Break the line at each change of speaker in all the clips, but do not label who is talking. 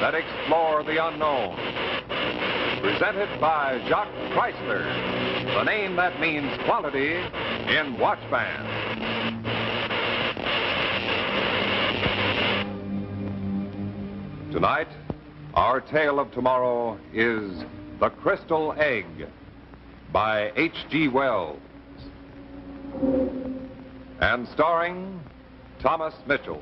that explore the unknown. Presented by Jacques Chrysler, the name that means quality in watch bands. Tonight, our tale of tomorrow is The Crystal Egg by H.G. Wells. And starring Thomas Mitchell.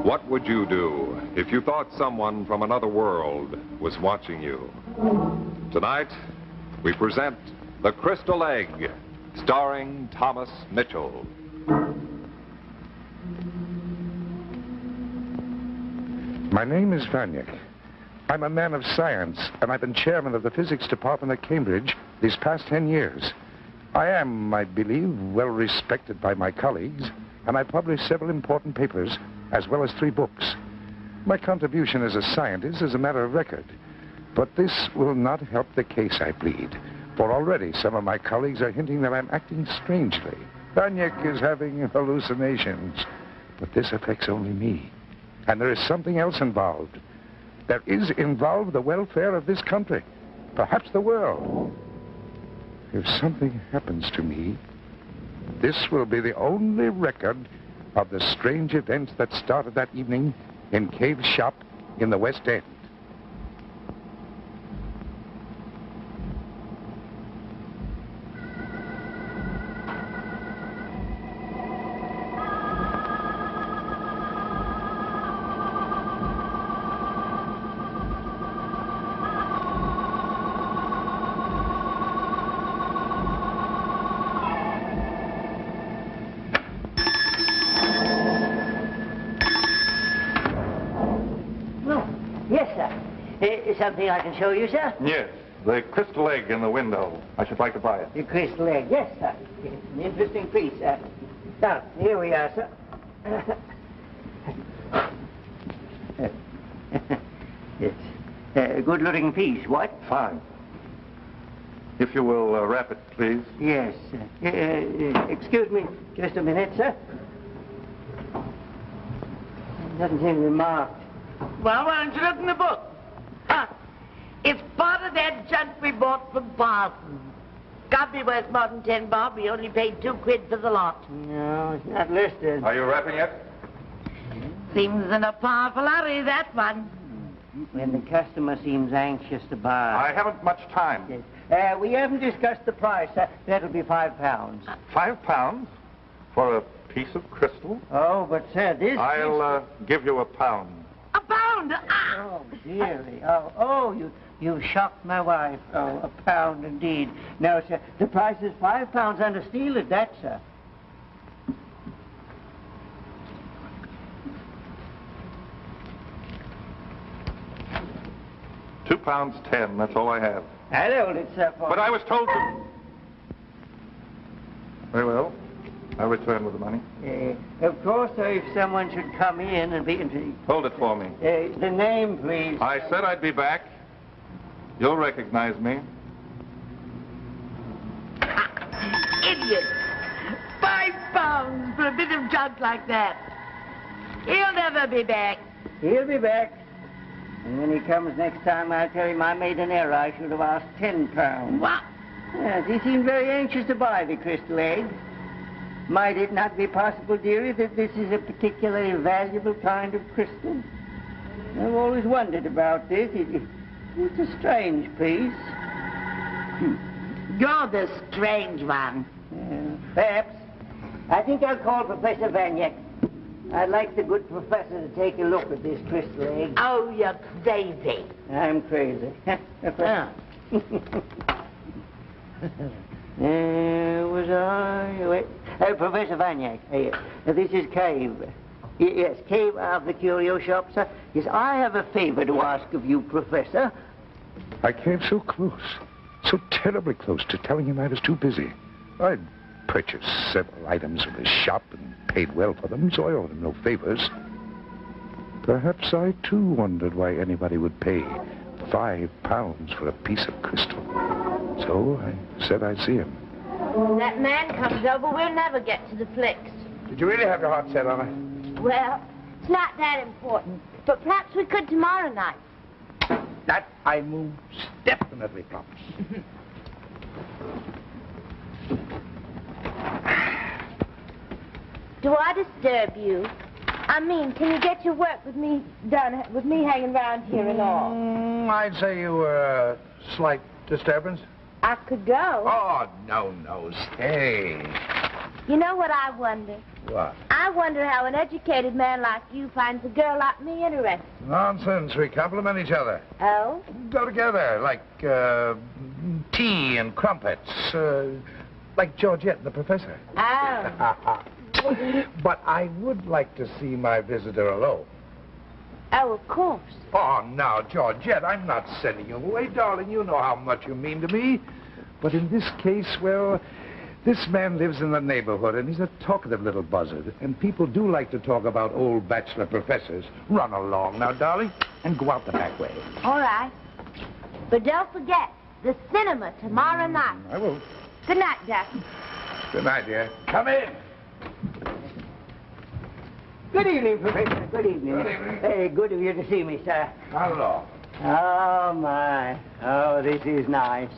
What would you do if you thought someone from another world was watching you? Tonight, we present The Crystal Egg, starring Thomas Mitchell.
My name is Vanick. I'm a man of science, and I've been chairman of the physics department at Cambridge these past 10 years. I am, I believe, well respected by my colleagues, and I published several important papers, as well as 3 books. My contribution as a scientist is a matter of record, but this will not help the case I plead, for already some of my colleagues are hinting that I'm acting strangely. Vanick is having hallucinations, but this affects only me, and there is something else involved. There is involved the welfare of this country, perhaps the world. If something happens to me, this will be the only record of the strange events that started that evening in Cave's shop in the West End.
Something I can show you, sir?
Yes, the crystal egg in the window. I should like to buy it.
The crystal egg, yes, sir. It's an interesting piece, sir. Now, here we are, sir. It's a good-looking piece, what?
Fine. If you will wrap it, please.
Yes, sir. Excuse me just a minute, sir. It doesn't seem to be marked.
Well, why don't you look in the book? It's part of that junk we bought from Parsons. Can't be worth more than 10 bob. We only paid 2 quid for the lot.
No, it's not listed.
Are you wrapping it?
Seems in a powerful hurry, that one.
When the customer seems anxious to buy.
I haven't much time.
Yes. We haven't discussed the price. That'll be £5.
£5 for a piece of crystal?
Oh, but sir, this...
I'll give you £1.
A pound?
Oh, dearie. You shocked my wife. Oh, £1 indeed. No, sir, the price is £5 under steel at that, sir.
£2.10, that's all I have.
I'll hold it, sir, for...
But I was told to... Very well. I'll return with the money.
Of course, sir, if someone should come in and be...
Hold it for me.
The name, please.
I said I'd be back. You'll recognize me.
Idiot! £5 for a bit of junk like that. He'll never be back.
He'll be back. And when he comes next time, I'll tell him I made an error. I should have asked £10.
What?
Yes, he seemed very anxious to buy the crystal egg. Might it not be possible, dearie, that this is a particularly valuable kind of crystal? I've always wondered about this. It's a strange piece.
You're the strange one.
Perhaps. I think I'll call Professor Vanick. I'd like the good professor to take a look at this crystal egg.
Oh, you're crazy.
I'm crazy. Was I? Wait. Professor Vanick. This is Cave. Yes, Cave of the Curio Shop, sir. Yes, I have a favor to ask of you, Professor.
I came so close, so terribly close to telling him I was too busy. I'd purchased several items from his shop and paid well for them, so I owed him no favors. Perhaps I, too, wondered why anybody would pay £5 for a piece of crystal. So I said I'd see him.
If that man comes over, we'll never get to the flicks.
Did you really have your heart set on it?
Well, it's not that important. But perhaps we could tomorrow night.
That I most definitely promise.
Do I disturb you? I mean, can you get your work with me done, with me hanging around here and all?
I'd say you were a slight disturbance.
I could go.
Oh, no, stay.
You know what I wonder?
What?
I wonder how an educated man like you finds a girl like me interesting.
Nonsense. We complement each other.
Oh?
Go together, like tea and crumpets, like Georgette and the professor.
Oh.
But I would like to see my visitor alone.
Oh, of course.
Oh, now, Georgette, I'm not sending you away, darling. You know how much you mean to me. But in this case, well, this man lives in the neighborhood, and he's a talkative little buzzard. And people do like to talk about old bachelor professors. Run along now, darling, and go out the back way.
All right. But don't forget, the cinema tomorrow night.
I will.
Good night, Jack.
Good night, dear. Come in.
Good evening, Professor. Good evening.
Good evening.
Hey, good of you to see me, sir.
Hello.
Oh, my. Oh, this is nice.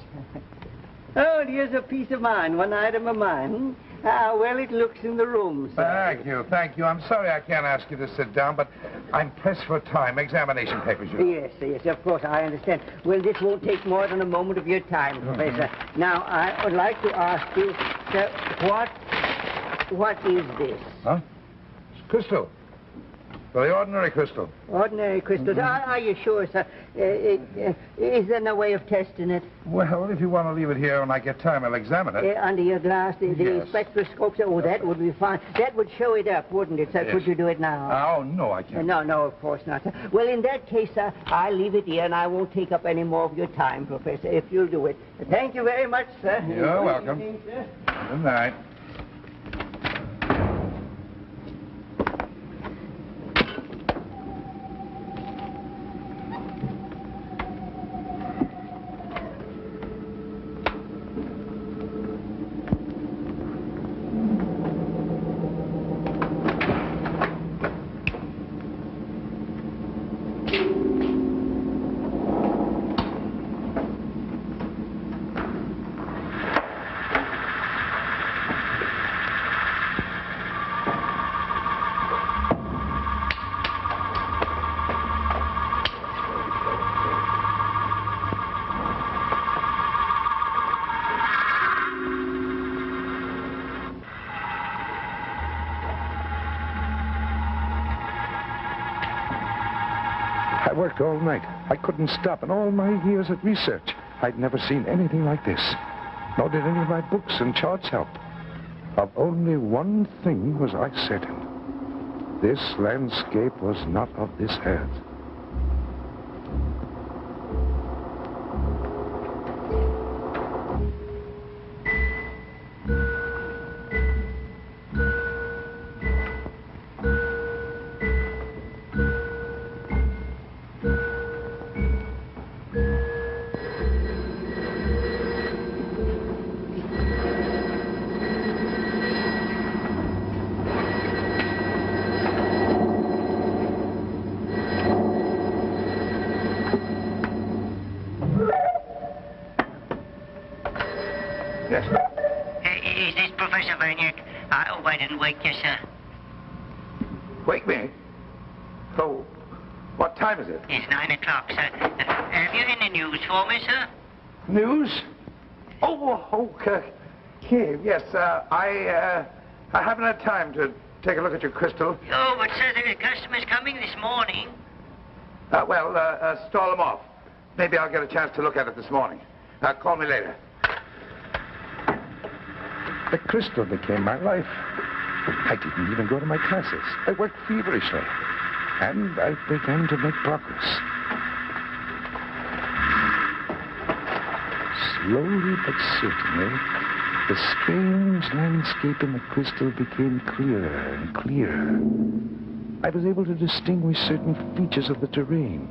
Oh, here's a piece of mine, one item of mine. How well it looks in the room, sir.
Thank you. I'm sorry I can't ask you to sit down, but I'm pressed for time. Examination papers, you know.
Yes, of course, I understand. Well, this won't take more than a moment of your time, Professor. Now, I would like to ask you, sir, what is this?
Huh? It's crystal. Very ordinary crystal.
Ordinary crystals. Are you sure, sir? Is there no way of testing it?
Well, if you want to leave it here when I get time, I'll examine it.
Under your glass, the
Yes.
spectroscope, sir? Oh, that would be fine. That would show it up, wouldn't it, sir?
Yes.
Could you do it now?
Oh, no, I can't.
No, of course not, sir. Well, in that case, sir, I'll leave it here, and I won't take up any more of your time, Professor, if you'll do it. Thank you very much, sir.
You're
Good
welcome.
evening, sir.
Good night. I worked all night. I couldn't stop. In all my years at research, I'd never seen anything like this. Nor did any of my books and charts help. Of only one thing was I certain. This landscape was not of this earth. Yes.
Is this Professor Vernick? I hope I didn't wake you, sir.
Wake me? Oh, what time is it?
It's 9 o'clock, sir. Have you any news for me, sir?
News? Okay. Yes, I haven't had time to take a look at your crystal.
Oh, but, sir, the customer's coming this morning.
Stall them off. Maybe I'll get a chance to look at it this morning. Call me later. The crystal became my life. I didn't even go to my classes. I worked feverishly. And I began to make progress. Slowly but certainly, the strange landscape in the crystal became clearer and clearer. I was able to distinguish certain features of the terrain.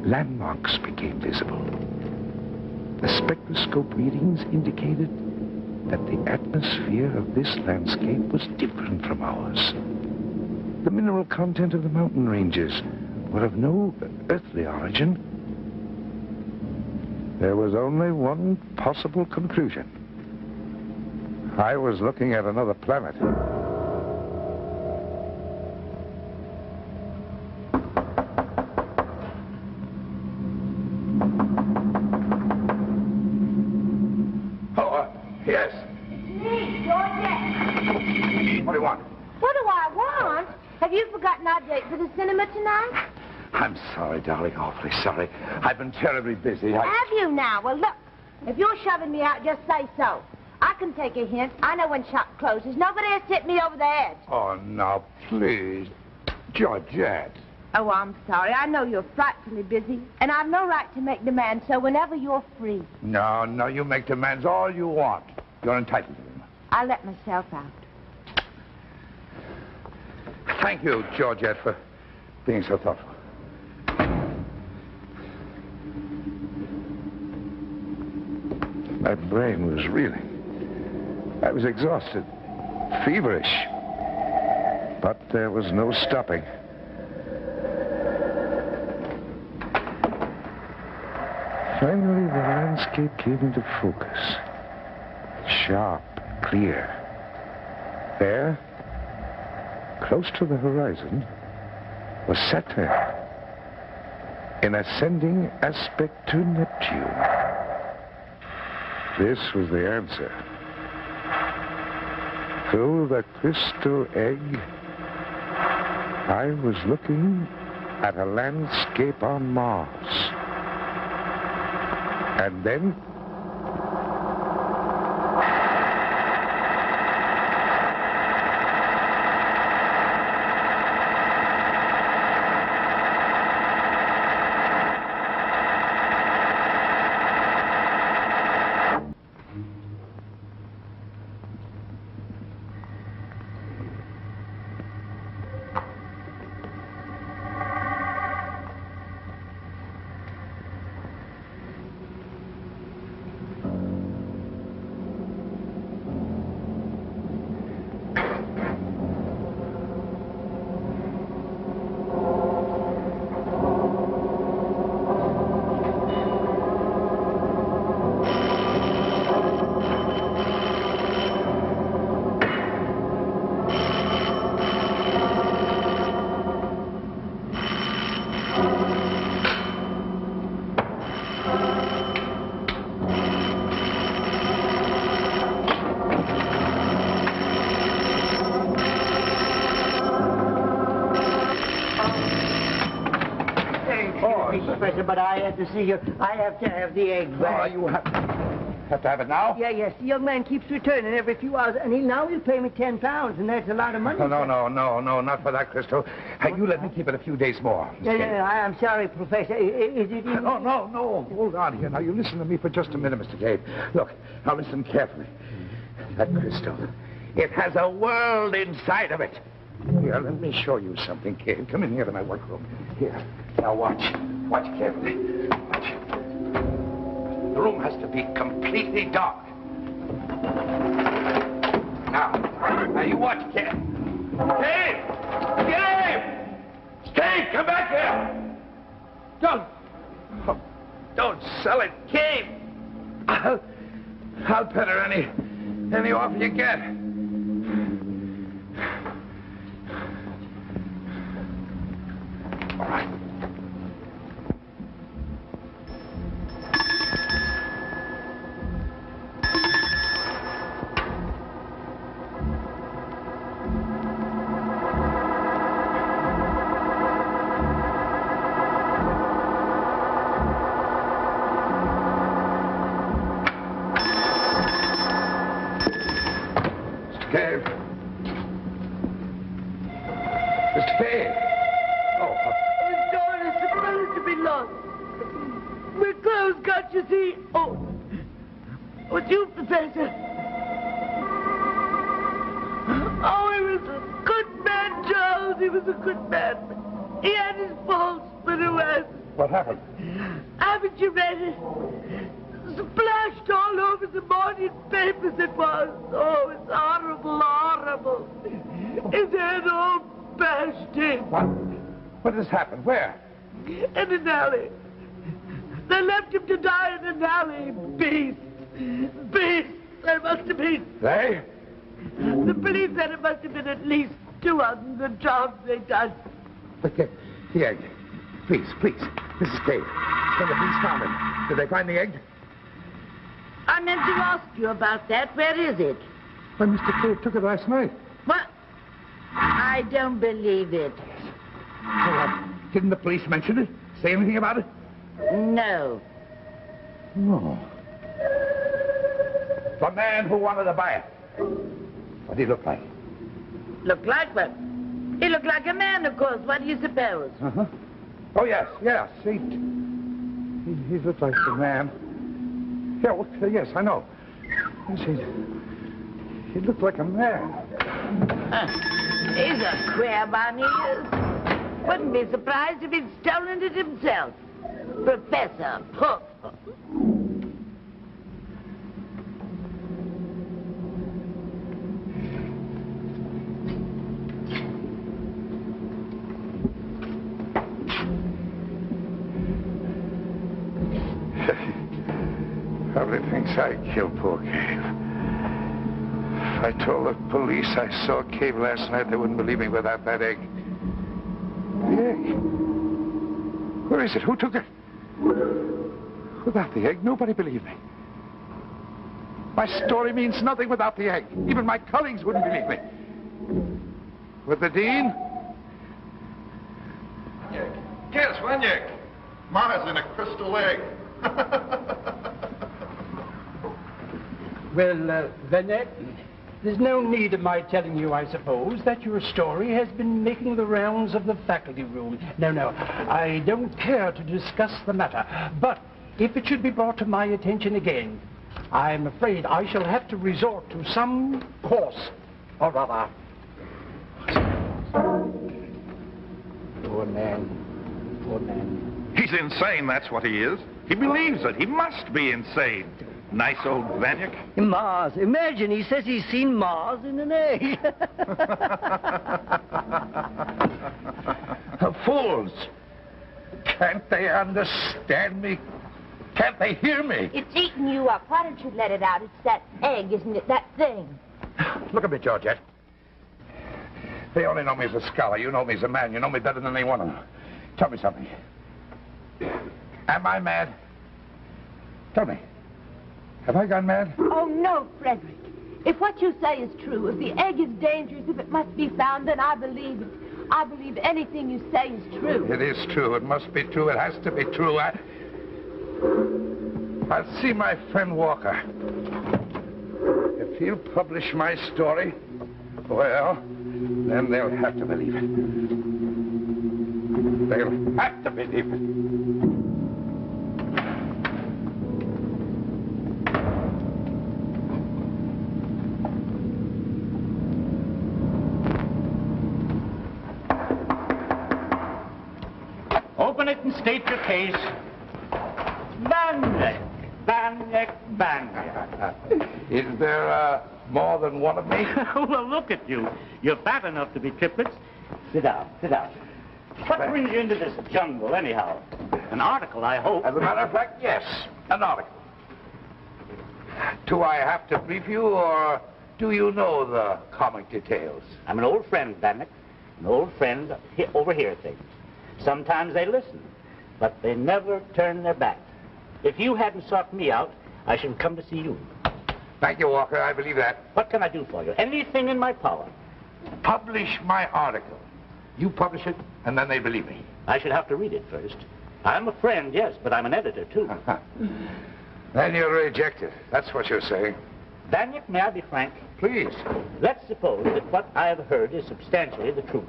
Landmarks became visible. The spectroscope readings indicated that the atmosphere of this landscape was different from ours. The mineral content of the mountain ranges were of no earthly origin. There was only one possible conclusion. I was looking at another planet. Yes.
Me, Georgette.
What do you want?
What do I want? Have you forgotten our date for the cinema tonight?
I'm sorry, darling, awfully sorry. I've been terribly busy.
Have you now? Well, look, if you're shoving me out, just say so. I can take a hint. I know when shop closes. Nobody has tipped me over the edge.
Oh, now, please. Georgette.
Oh, I'm sorry. I know you're frightfully busy, and I've no right to make demands, so whenever you're free.
No, you make demands all you want. You're entitled to them.
I'll let myself out.
Thank you, Georgette, for being so thoughtful. My brain was reeling. I was exhausted, feverish. But there was no stopping. Finally, the landscape came into focus. Sharp, clear. There, close to the horizon, was Saturn, in ascending aspect to Neptune. This was the answer. Through the crystal egg, I was looking at a landscape on Mars. And then...
Professor, but I have to see you. I have to have the egg back.
Oh, you have to have it now?
Yes. The young man keeps returning every few hours, and he'll pay me £10, and that's a lot of money.
No, not for that, Crystal. You let me keep it a few days more.
I'm sorry, Professor. Is it...
No. Hold on here. Now, you listen to me for just a minute, Mr. Gabe. Look, now listen carefully. That crystal, it has a world inside of it. Here, let me show you something, Gabe. Come in here to my workroom. Here. Now, watch. Watch carefully. Watch. The room has to be completely dark. Now you watch, Gabe. Gabe! Gabe, come back here! Don't sell it, Gabe! I'll bet her any offer you get. All right. Mr. Cave. Oh.
His door is supposed to be locked. We're closed, can't you see? Oh. It's you, Professor. Oh, he was a good man, Charles. He was a good man. He had his faults, but who hasn't?
What happened?
Haven't you read it? splashed all over the morning papers, it was. Oh, it's horrible, horrible. His head all bashed in.
What has happened? Where?
In an alley. They left him to die in an alley. Beast. Beast. There must have been.
They?
The police said it must have been at least 200 the jobs they done.
Look, the egg. Please. Mrs. Cave. When the police found it, did they find the egg?
I meant to ask you about that. Where is it?
Why, Mr. Cave took it last night.
What? I don't believe it.
Didn't the police mention it? Say anything about it?
No.
No. The man who wanted to buy it. What did he look like?
Look like what? He looked like a man, of course. What do you suppose?
Uh-huh. Oh, yes. He looked like a man. Yeah, well, yes, I know. Yes, he looked like a man.
He's a queer one, he is. Wouldn't be surprised if he'd stolen it himself. Professor Puff.
Probably thinks I killed poor Cave. If I told the police I saw Cave last night, they wouldn't believe me without that egg. The egg? Where is it? Who took it? Without the egg, nobody believed me. My story means nothing without the egg. Even my colleagues wouldn't believe me. With the dean?
Yes, Vanyek. Ma's in a crystal egg.
Well, Vanek, there's no need of my telling you, I suppose, that your story has been making the rounds of the faculty room. No, I don't care to discuss the matter. But if it should be brought to my attention again, I'm afraid I shall have to resort to some course or other. Poor man.
He's insane, that's what he is. He believes it. He must be insane. Nice old Vanyek.
Mars. Imagine, he says he's seen Mars in an egg.
Fools! Can't they understand me? Can't they hear me?
It's eating you up. Why don't you let it out? It's that egg, isn't it? That thing.
Look at me, Georgette. They only know me as a scholar. You know me as a man. You know me better than any one of them. Tell me something. Am I mad? Tell me. Have I gone mad?
Oh, no, Frederick. If what you say is true, if the egg is dangerous, if it must be found, then I believe it. I believe anything you say is true.
It is true. It must be true. It has to be true. I'll see my friend Walker. If he'll publish my story, well, then they'll have to believe it. They'll have to believe it.
Open it and state your case. Vanyek.
Is there more than one of me?
Well, look at you. You're fat enough to be triplets. Sit down. What brings you into this jungle, anyhow? An article, I hope.
As a matter of fact, yes, an article. Do I have to brief you, or do you know the comic details?
I'm an old friend, Vanyek. An old friend overhear things. Sometimes they listen, but they never turn their back. If you hadn't sought me out, I should come to see you.
Thank you, Walker. I believe that.
What can I do for you? Anything in my power.
Publish my article. You publish it, and then they believe me.
I should have to read it first. I'm a friend, yes, but I'm an editor, too.
Then you're rejected. That's what you're saying.
Vanyek, may I be frank?
Please.
Let's suppose that what I have heard is substantially the truth.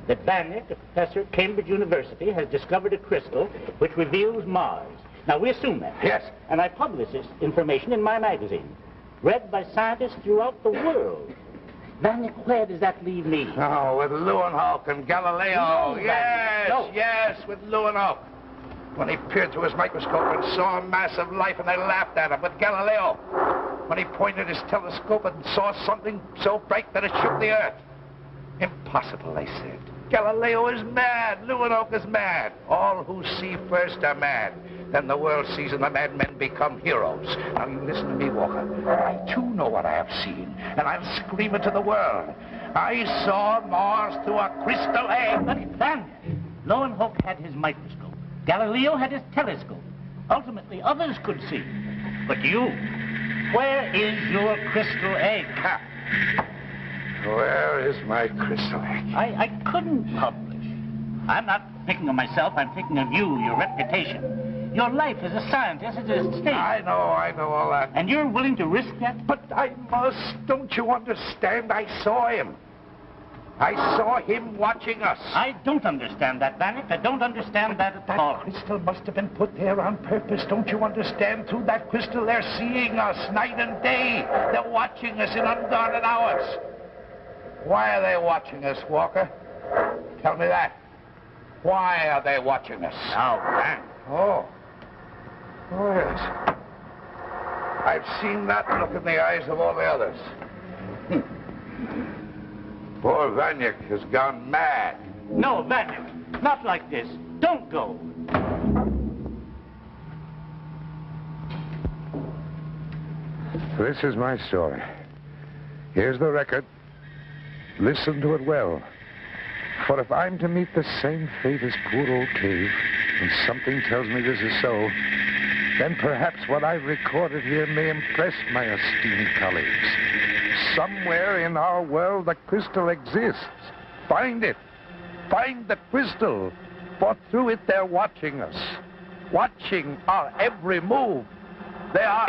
That Vanyek, a professor at Cambridge University, has discovered a crystal which reveals Mars. Now, we assume that.
Yes.
And I publish this information in my magazine, read by scientists throughout the world. Vanyek, where does that leave me?
Oh, with Leeuwenhoek and Galileo.
No,
Yes,
no.
yes, with Leeuwenhoek. when he peered through his microscope and saw a mass of life and they laughed at him, with Galileo when he pointed his telescope and saw something so bright that it shook the earth. Impossible, they said. Galileo is mad. Leeuwenhoek is mad. All who see first are mad. Then the world sees and the madmen become heroes. Now you listen to me, Walker. I too know what I have seen, and I'll scream it to the world. I saw Mars through a crystal egg.
But Van, Leeuwenhoek had his microscope. Galileo had his telescope. Ultimately, others could see. But you, where is your crystal egg?
Ha. Where is my crystal egg?
I couldn't publish. I'm not thinking of myself, I'm thinking of you, your reputation. Your life as a scientist is at stake.
I know all that.
And you're willing to risk that?
But I must. Don't you understand? I saw him. I saw him watching us.
I don't understand that, Vanek. I don't understand that at all.
That crystal must have been put there on purpose. Don't you understand? Through that crystal, they're seeing us night and day. They're watching us in unguarded hours. Why are they watching us, Walker? Tell me that. Why are they watching us?
Now, Van.
Oh, yes. I've seen that look in the eyes of all the others. Poor Vanyuk has gone mad.
No, Vanek. Not like this. Don't go.
This is my story. Here's the record. Listen to it well. For if I'm to meet the same fate as poor old Cave, and something tells me this is so, then perhaps what I've recorded here may impress my esteemed colleagues. Somewhere in our world the crystal exists. Find it. Find the crystal. For through it they're watching us. Watching our every move. They are...